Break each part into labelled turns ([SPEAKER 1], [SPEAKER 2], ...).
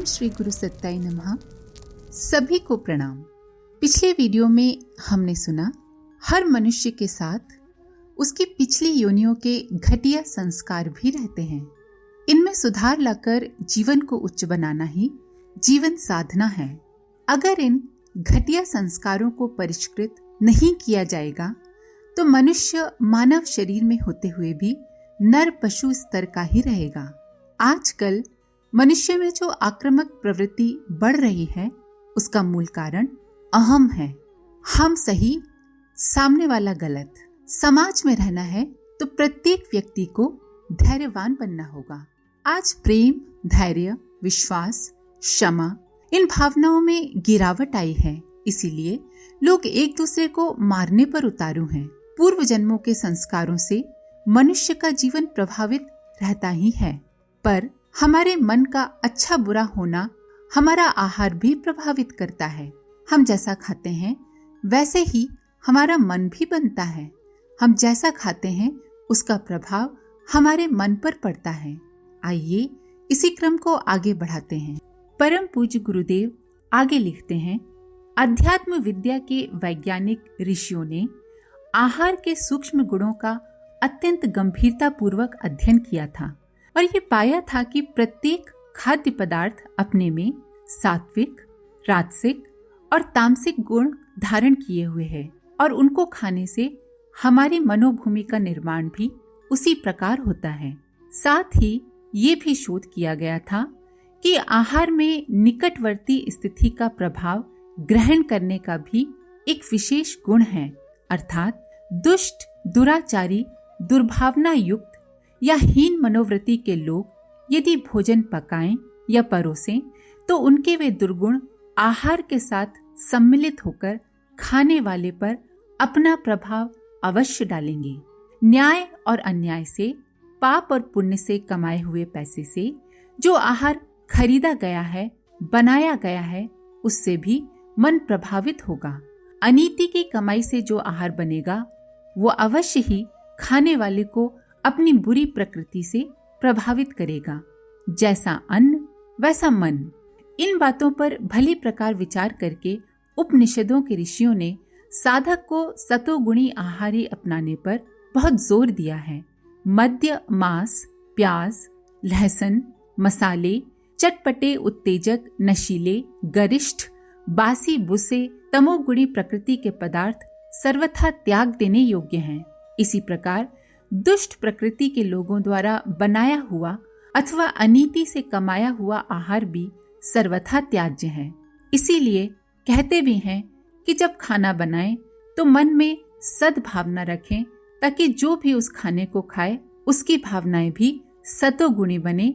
[SPEAKER 1] श्री गुरु सत्ताई नमः। सभी को प्रणाम। पिछले वीडियो में हमने सुना हर मनुष्य के साथ उसकी पिछली योनियों के घटिया संस्कार भी रहते हैं। इनमें सुधार लाकर जीवन को उच्च बनाना ही जीवन साधना है। अगर इन घटिया संस्कारों को परिष्कृत नहीं किया जाएगा तो मनुष्य मानव शरीर में होते हुए भी नर पशु स्तर का ही रहेगा। आजकल मनुष्य में जो आक्रामक प्रवृत्ति बढ़ रही है उसका मूल कारण अहम है। हम सही, सामने वाला गलत। समाज में रहना है तो प्रत्येक व्यक्ति को धैर्यवान बनना होगा। आज प्रेम, धैर्य, विश्वास, क्षमा इन भावनाओं में गिरावट आई है। इसीलिए लोग एक दूसरे को मारने पर उतारू हैं। पूर्व जन्मों के संस्कारों से मनुष्य का जीवन प्रभावित रहता ही है, पर हमारे मन का अच्छा बुरा होना हमारा आहार भी प्रभावित करता है। हम जैसा खाते हैं वैसे ही हमारा मन भी बनता है। हम जैसा खाते हैं उसका प्रभाव हमारे मन पर पड़ता है। आइए इसी क्रम को आगे बढ़ाते हैं। परम पूज्य गुरुदेव आगे लिखते हैं, अध्यात्म विद्या के वैज्ञानिक ऋषियों ने आहार के सूक्ष्म गुणों का अत्यंत गंभीरता पूर्वक अध्ययन किया था और ये पाया था कि प्रत्येक खाद्य पदार्थ अपने में सात्विक, राजसिक और तामसिक गुण धारण किए हुए हैं और उनको खाने से हमारी मनोभूमि का निर्माण भी उसी प्रकार होता है। साथ ही ये भी शोध किया गया था कि आहार में निकटवर्ती स्थिति का प्रभाव ग्रहण करने का भी एक विशेष गुण है, अर्थात दुष्ट, दुराचारी, दुर्भावना युक्त या हीन मनोवृत्ति के लोग यदि भोजन पकाएं या परोसें तो उनके वे दुर्गुण आहार के साथ सम्मिलित होकर खाने वाले पर अपना प्रभाव अवश्य डालेंगे। न्याय और अन्याय से, पाप और पुण्य से कमाए हुए पैसे से जो आहार खरीदा गया है, बनाया गया है, उससे भी मन प्रभावित होगा। अनीति की कमाई से जो आहार बनेगा वो अवश्य ही खाने वाले को अपनी बुरी प्रकृति से प्रभावित करेगा। जैसा अन्न वैसा मन। इन बातों पर भली प्रकार विचार करके उपनिषदों के ऋषियों ने साधक को सतोगुणी आहारी अपनाने पर बहुत जोर दिया है। मद्य, मांस, प्याज, लहसुन, मसाले, चटपटे, उत्तेजक, नशीले, गरिष्ठ, बासी, बुसे, तमोगुणी प्रकृति के पदार्थ सर्वथा त्याग देने योग्य हैं। इसी प्रकार दुष्ट प्रकृति के लोगों द्वारा बनाया हुआ अथवा अनीति से कमाया हुआ आहार भी सर्वथा त्याज्य है। इसीलिए कहते भी हैं कि जब खाना बनाएं तो मन में सद्भावना रखें ताकि जो भी उस खाने को खाए उसकी भावनाएं भी सतोगुणी बने,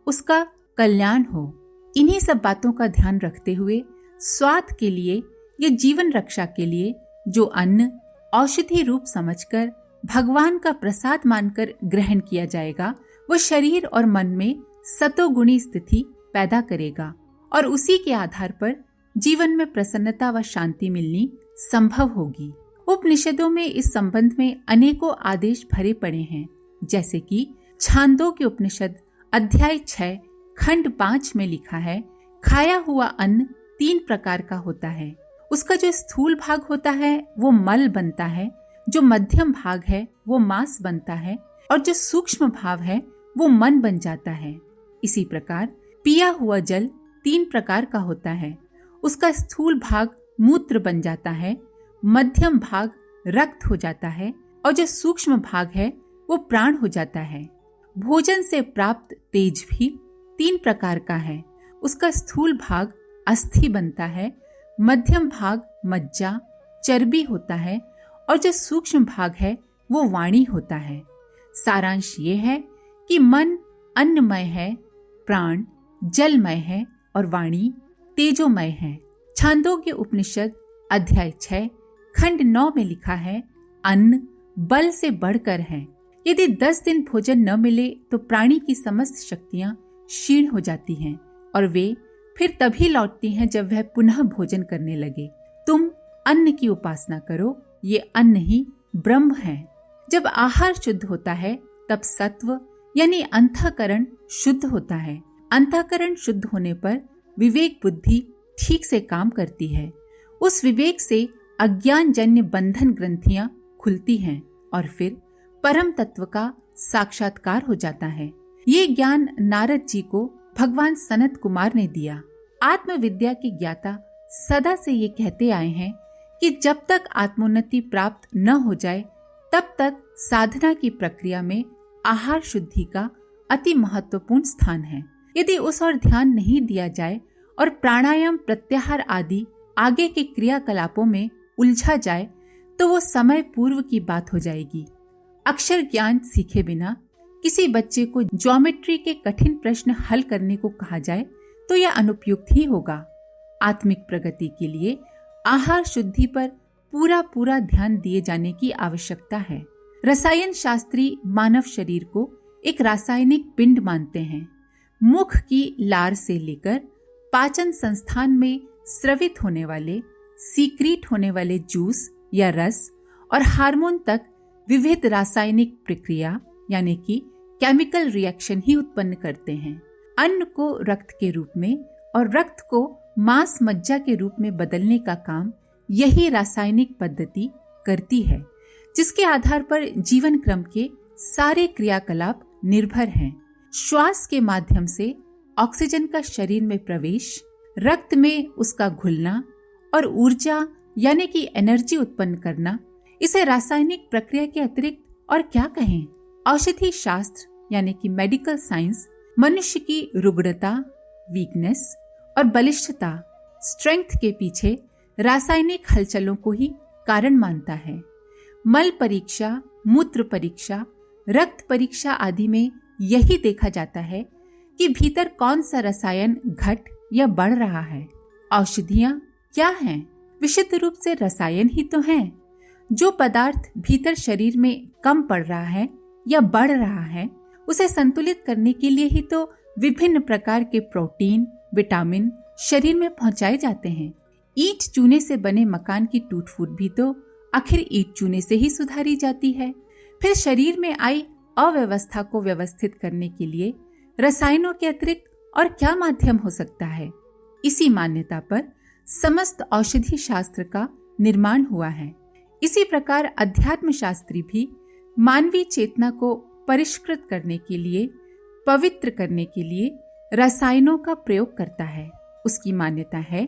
[SPEAKER 1] उसका कल्याण हो। इन्हीं सब बातों का ध्यान रखते हुए स्वाद के लिए या जीवन रक्षा के लिए जो अन्न औषधि रूप समझकर भगवान का प्रसाद मानकर ग्रहण किया जाएगा वो शरीर और मन में सतोगुणी स्थिति पैदा करेगा और उसी के आधार पर जीवन में प्रसन्नता व शांति मिलनी संभव होगी। उपनिषदों में इस संबंध में अनेकों आदेश भरे पड़े हैं, जैसे कि छांदोग्य उपनिषद अध्याय 6 खंड 5 में लिखा है, खाया हुआ अन्न 3 प्रकार का होता है। उसका जो स्थूल भाग होता है वो मल बनता है, जो मध्यम भाग है वो मांस बनता है और जो सूक्ष्म भाव है वो मन बन जाता है। इसी प्रकार पिया हुआ जल 3 प्रकार का होता है। उसका स्थूल भाग मूत्र बन जाता है, मध्यम भाग रक्त हो जाता है और जो सूक्ष्म भाग है वो प्राण हो जाता है। भोजन से प्राप्त तेज भी 3 प्रकार का है। उसका स्थूल भाग अस्थि बनता है, मध्यम भाग मज्जा, चर्बी होता है और जो सूक्ष्म भाग है वो वाणी होता है। सारांश ये है कि मन अन्नमय है, प्राण जलमय है और वाणी तेजोमय है। छांदोग्य उपनिषद अध्याय 6 खंड 9 में लिखा है, अन्न बल से बढ़कर है। यदि 10 दिन भोजन न मिले तो प्राणी की समस्त शक्तियां क्षीण हो जाती हैं और वे फिर तभी लौटती हैं जब वह पुनः भोजन करने लगे। तुम अन्न की उपासना करो, ये अन्न ही ब्रह्म है। जब आहार शुद्ध होता है तब सत्व यानी अंतःकरण शुद्ध होता है। अंतःकरण शुद्ध होने पर विवेक बुद्धि ठीक से काम करती है, उस विवेक से अज्ञान जन्य बंधन ग्रंथियां खुलती हैं और फिर परम तत्व का साक्षात्कार हो जाता है। ये ज्ञान नारद जी को भगवान सनत कुमार ने दिया। आत्मविद्या के ज्ञाता सदा से ये कहते आए हैं कि जब तक आत्मोन्नति प्राप्त न हो जाए तब तक साधना की प्रक्रिया में आहार शुद्धि का अति महत्वपूर्ण स्थान है। यदि उस ओर ध्यान नहीं दिया जाए और प्राणायाम, प्रत्याहार आदि आगे के क्रियाकलापों में उलझा जाए तो वो समय पूर्व की बात हो जाएगी। अक्षर ज्ञान सीखे बिना किसी बच्चे को ज्योमेट्री के कठिन प्रश्न हल करने को कहा जाए तो यह अनुपयुक्त ही होगा। आत्मिक प्रगति के लिए आहार शुद्धि पर पूरा ध्यान दिए जाने की आवश्यकता है। रसायन शास्त्री मानव शरीर को एक रासायनिक पिंड मानते हैं। मुख की लार से लेकर पाचन संस्थान में स्रवित होने वाले, सीक्रीट होने वाले जूस या रस और हार्मोन तक विविध रासायनिक प्रक्रिया यानी कि केमिकल रिएक्शन ही उत्पन्न करते हैं। अन्न को रक्त के रूप में और रक्त को मांस मज्जा के रूप में बदलने का काम यही रासायनिक पद्धति करती है, जिसके आधार पर जीवन क्रम के सारे क्रियाकलाप निर्भर हैं। श्वास के माध्यम से ऑक्सीजन का शरीर में प्रवेश, रक्त में उसका घुलना और ऊर्जा यानी कि एनर्जी उत्पन्न करना, इसे रासायनिक प्रक्रिया के अतिरिक्त और क्या कहें। औषधि शास्त्र यानी कि मेडिकल साइंस मनुष्य की रुग्णता, वीकनेस और बलिष्ठता, स्ट्रेंथ के पीछे रासायनिक हलचलों को ही कारण मानता है। मल परीक्षा, मूत्र परीक्षा, रक्त परीक्षा आदि में यही देखा जाता है कि भीतर कौन सा रसायन घट या बढ़ रहा है। औषधियां क्या हैं? विशुद्ध रूप से रसायन ही तो हैं। जो पदार्थ भीतर शरीर में कम पड़ रहा है या बढ़ रहा है, उसे संतुलित करने के लिए ही तो विभिन्न प्रकार के प्रोटीन, विटामिन शरीर में पहुंचाए जाते हैं। ईंट चूने से बने मकान की टूट फूट भी तो आखिर ईंट चूने से ही सुधारी जाती है। फिर शरीर में आई अव्यवस्था को व्यवस्थित करने के लिए रसायनों के अतिरिक्त और क्या माध्यम हो सकता है? इसी मान्यता पर समस्त औषधि शास्त्र का निर्माण हुआ है। इसी प्रकार अध्यात्म शास्त्री भी मानवीय चेतना को परिष्कृत करने के लिए, पवित्र करने के लिए रसायनों का प्रयोग करता है। उसकी मान्यता है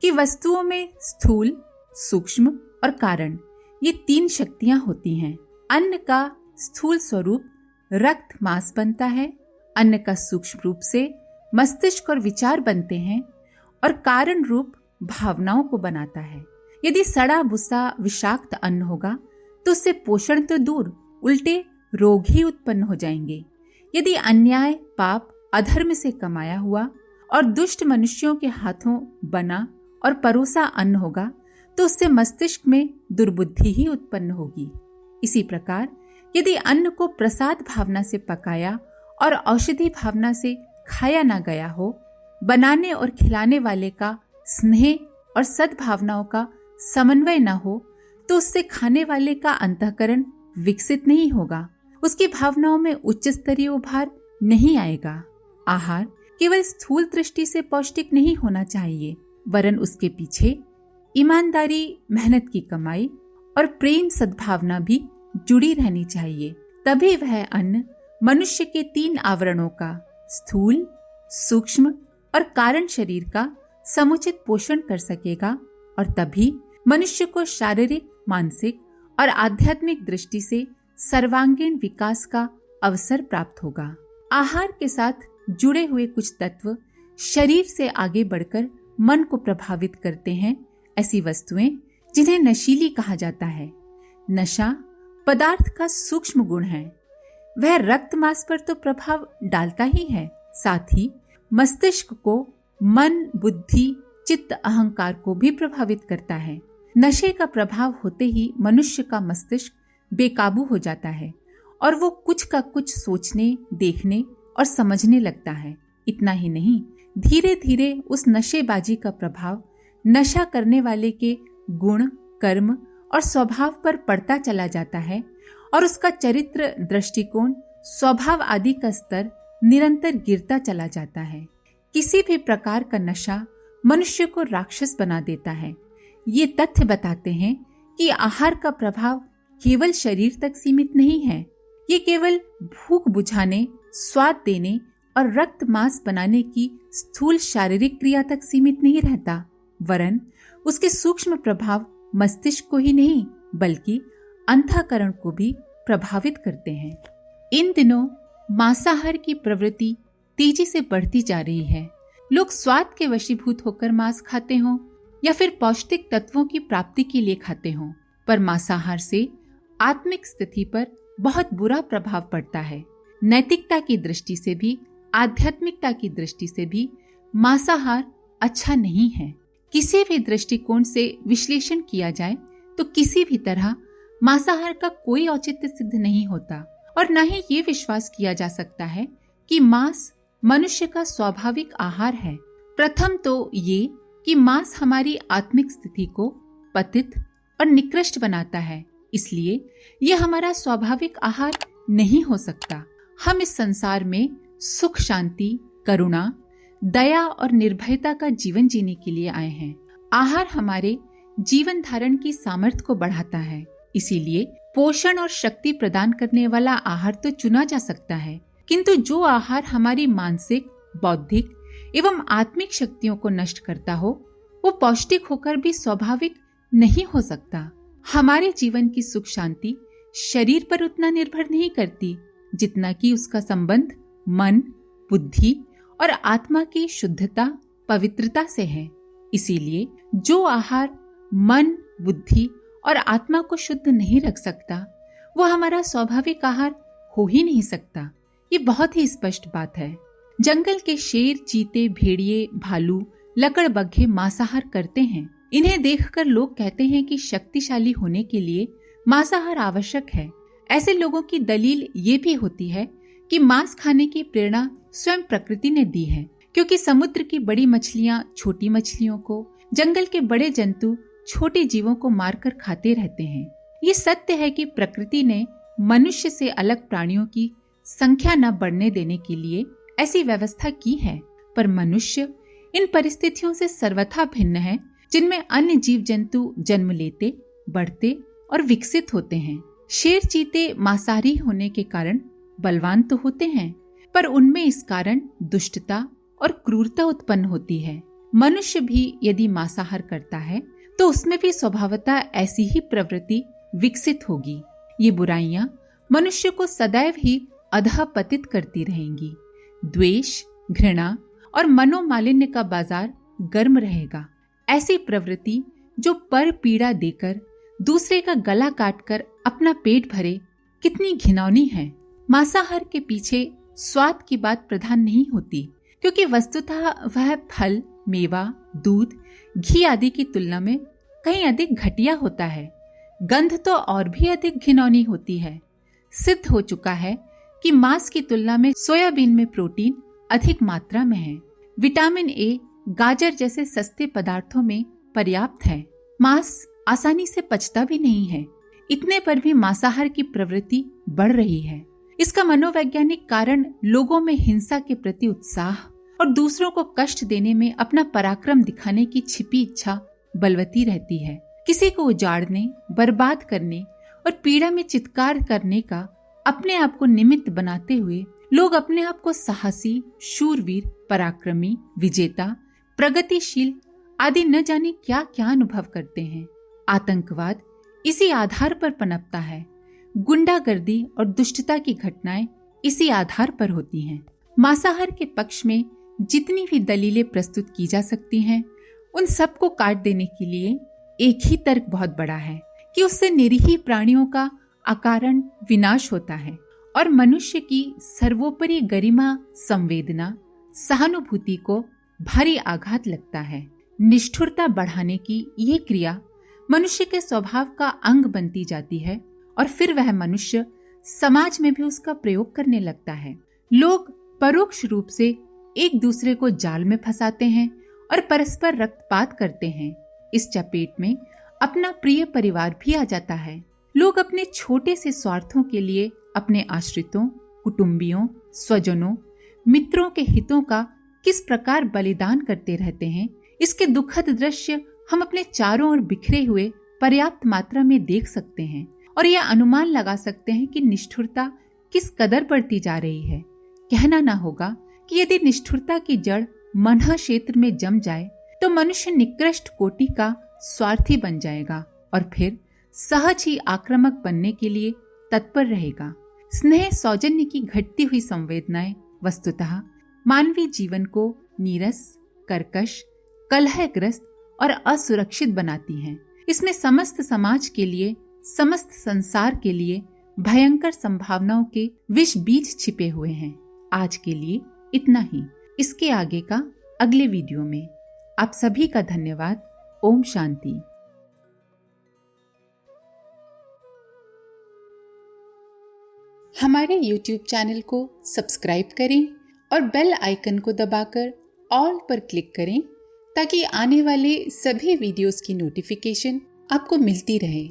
[SPEAKER 1] कि वस्तुओं में स्थूल, सूक्ष्म और कारण, ये तीन शक्तियां होती हैं। अन्न का स्थूल स्वरूप रक्त मांस बनता है, अन्न का सूक्ष्म रूप से मस्तिष्क और विचार बनते हैं और कारण रूप भावनाओं को बनाता है। यदि सड़ा भुसा विषाक्त अन्न होगा तो उससे पोषण तो दूर, उल्टे रोग ही उत्पन्न हो जाएंगे। यदि अन्याय, पाप, अधर्म से कमाया हुआ और दुष्ट मनुष्यों के हाथों बना और परोसा अन्न होगा तो उससे मस्तिष्क में दुर्बुद्धि ही उत्पन्न होगी। इसी प्रकार यदि अन्न को प्रसाद भावना से पकाया और औषधि भावना से खाया ना गया हो, बनाने और खिलाने वाले का स्नेह और सद्भावनाओं का समन्वय न हो, तो उससे खाने वाले का अंतःकरण विकसित नहीं होगा, उसकी भावनाओं में उच्च स्तरीय उभार नहीं आएगा। आहार केवल स्थूल दृष्टि से पौष्टिक नहीं होना चाहिए, वरन उसके पीछे ईमानदारी, मेहनत की कमाई और प्रेम सद्भावना भी जुड़ी रहनी चाहिए। तभी वह अन्न मनुष्य के तीन आवरणों का, स्थूल, सूक्ष्म और कारण शरीर का समुचित पोषण कर सकेगा और तभी मनुष्य को शारीरिक, मानसिक और आध्यात्मिक दृष्टि से सर्वांगीण विकास का अवसर प्राप्त होगा। आहार के साथ जुड़े हुए कुछ तत्व शरीर से आगे बढ़कर मन को प्रभावित करते हैं। ऐसी वस्तुएं जिन्हें नशीली कहा जाता है। नशा पदार्थ का सूक्ष्म गुण है। वह रक्त मांस पर तो प्रभाव डालता ही है, साथ ही मस्तिष्क को, मन, बुद्धि, चित्त, अहंकार को भी प्रभावित करता है। नशे का प्रभाव होते ही मनुष्य का मस्तिष्क बेकाबू हो जाता है और वो कुछ का कुछ सोचने, देखने और समझने लगता है। इतना ही नहीं, धीरे धीरे उस नशेबाजी का प्रभाव नशा करने वाले के गुण, कर्म और स्वभाव पर पड़ता चला जाता है और उसका चरित्र, दृष्टिकोण, स्वभाव आदि का स्तर निरंतर गिरता चला जाता है। किसी भी प्रकार का नशा मनुष्य को राक्षस बना देता है। ये तथ्य बताते हैं कि आहार का प्रभाव केवल शरीर तक सीमित नहीं है। ये केवल भूख बुझाने, स्वाद देने और रक्त मांस बनाने की स्थूल शारीरिक क्रिया तक सीमित नहीं रहता, वरन उसके सूक्ष्म प्रभाव मस्तिष्क को ही नहीं बल्कि अंतःकरण को भी प्रभावित करते हैं। इन दिनों मांसाहार की प्रवृत्ति तेजी से बढ़ती जा रही है। लोग स्वाद के वशीभूत होकर मांस खाते हों या फिर पौष्टिक तत्वों की प्राप्ति के लिए खाते हों, पर मांसाहार से आत्मिक स्थिति पर बहुत बुरा प्रभाव पड़ता है। नैतिकता की दृष्टि से भी, आध्यात्मिकता की दृष्टि से भी मांसाहार अच्छा नहीं है। किसी भी दृष्टिकोण से विश्लेषण किया जाए तो किसी भी तरह मांसाहार का कोई औचित्य सिद्ध नहीं होता और न ही ये विश्वास किया जा सकता है कि मांस मनुष्य का स्वाभाविक आहार है। प्रथम तो ये कि मांस हमारी आत्मिक स्थिति को पतित और निकृष्ट बनाता है, इसलिए यह हमारा स्वाभाविक आहार नहीं हो सकता। हम इस संसार में सुख, शांति, करुणा, दया और निर्भयता का जीवन जीने के लिए आए हैं। आहार हमारे जीवन धारण की सामर्थ्य को बढ़ाता है, इसीलिए पोषण और शक्ति प्रदान करने वाला आहार तो चुना जा सकता है, किंतु जो आहार हमारी मानसिक, बौद्धिक एवं आत्मिक शक्तियों को नष्ट करता हो, वो पौष्टिक होकर भी स्वाभाविक नहीं हो सकता। हमारे जीवन की सुख शांति शरीर पर उतना निर्भर नहीं करती जितना कि उसका संबंध मन, बुद्धि और आत्मा की शुद्धता, पवित्रता से है। इसीलिए जो आहार मन, बुद्धि और आत्मा को शुद्ध नहीं रख सकता, वो हमारा स्वाभाविक आहार हो ही नहीं सकता। ये बहुत ही स्पष्ट बात है। जंगल के शेर, चीते, भेड़िए, भालू, लकड़बग्घे मांसाहार करते हैं। इन्हें देखकर लोग कहते हैं कि शक्तिशाली होने के लिए मांसाहार आवश्यक है। ऐसे लोगों की दलील ये भी होती है कि मांस खाने की प्रेरणा स्वयं प्रकृति ने दी है, क्योंकि समुद्र की बड़ी मछलियां छोटी मछलियों को, जंगल के बड़े जंतु छोटे जीवों को मारकर खाते रहते हैं। ये सत्य है कि प्रकृति ने मनुष्य से अलग प्राणियों की संख्या न बढ़ने देने के लिए ऐसी व्यवस्था की है, पर मनुष्य इन परिस्थितियों से सर्वथा भिन्न है, जिनमें अन्य जीव जंतु जन्म लेते, बढ़ते और विकसित होते हैं। शेर, चीते मांसाहारी होने के कारण बलवान तो होते हैं, पर उनमें इस कारण दुष्टता और क्रूरता उत्पन्न होती है। मनुष्य भी यदि मांसाहार करता है तो उसमें भी स्वभावतः ऐसी ही प्रवृत्ति विकसित होगी। ये बुराइयां मनुष्य को सदैव ही अधःपतित करती रहेंगी। द्वेष, घृणा और मनोमालिन्य का बाजार गर्म रहेगा। ऐसी प्रवृत्ति जो पर पीड़ा देकर दूसरे का गला काटकर अपना पेट भरे, कितनी घिनौनी है। मांसाहार के पीछे स्वाद की बात प्रधान नहीं होती, क्योंकि वस्तुतः वह फल, मेवा, दूध, घी आदि की तुलना में कहीं अधिक घटिया होता है। गंध तो और भी अधिक घिनौनी होती है। सिद्ध हो चुका है कि मांस की तुलना में सोयाबीन में प्रोटीन अधिक मात्रा में है। विटामिन ए गाजर जैसे सस्ते पदार्थों में पर्याप्त है। मांस आसानी से पचता भी नहीं है। इतने पर भी मांसाहार की प्रवृत्ति बढ़ रही है। इसका मनोवैज्ञानिक कारण लोगों में हिंसा के प्रति उत्साह और दूसरों को कष्ट देने में अपना पराक्रम दिखाने की छिपी इच्छा बलवती रहती है। किसी को उजाड़ने, बर्बाद करने और पीड़ा में चित्कार करने का अपने आप को निमित्त बनाते हुए लोग अपने आप को साहसी, शूरवीर, पराक्रमी, विजेता, प्रगतिशील आदि न जाने क्या क्या अनुभव करते हैं। आतंकवाद इसी आधार पर पनपता है। गुंडागर्दी और दुष्टता की घटनाएं इसी आधार पर होती हैं। मांसाहार के पक्ष में जितनी भी दलीलें प्रस्तुत की जा सकती हैं, उन सबको काट देने के लिए एक ही तर्क बहुत बड़ा है कि उससे निरीह प्राणियों का अकारण विनाश होता है और मनुष्य की सर्वोपरि गरिमा, संवेदना, सहानुभूति को भारी आघात लगता है। निष्ठुरता बढ़ाने की ये क्रिया मनुष्य के स्वभाव का अंग बनती जाती है और फिर वह मनुष्य समाज में भी उसका प्रयोग करने लगता है। लोग परोक्ष रूप से एक दूसरे को जाल में फंसाते हैं और परस्पर रक्तपात करते हैं। इस चपेट में अपना प्रिय परिवार भी आ जाता है। लोग अपने छोटे से स्वार्थों के लिए अपने आश्रितों, कुटुंबियों, स्वजनों, मित्रों के हितों का किस प्रकार बलिदान करते रहते हैं, इसके दुखद दृश्य हम अपने चारों ओर बिखरे हुए पर्याप्त मात्रा में देख सकते हैं और यह अनुमान लगा सकते हैं कि निष्ठुरता किस कदर बढ़ती जा रही है। कहना ना होगा कि यदि निष्ठुरता की जड़ मनहा क्षेत्र में जम जाए तो मनुष्य निकृष्ट कोटि का स्वार्थी बन जाएगा और फिर सहज ही आक्रामक बनने के लिए तत्पर रहेगा। स्नेह सौजन्य की घटती हुई संवेदनाएं वस्तुतः मानवीय जीवन को नीरस, कर्कश, कलहग्रस्त और असुरक्षित बनाती हैं। इसमें समस्त समाज के लिए, समस्त संसार के लिए भयंकर संभावनाओं के विष बीज छिपे हुए हैं। आज के लिए इतना ही। इसके आगे का अगले वीडियो में। आप सभी का धन्यवाद। ओम शांति। हमारे YouTube चैनल को सब्सक्राइब करें और बेल आइकन को दबाकर ऑल पर क्लिक करें ताकि आने वाले सभी वीडियोस की नोटिफिकेशन आपको मिलती रहे।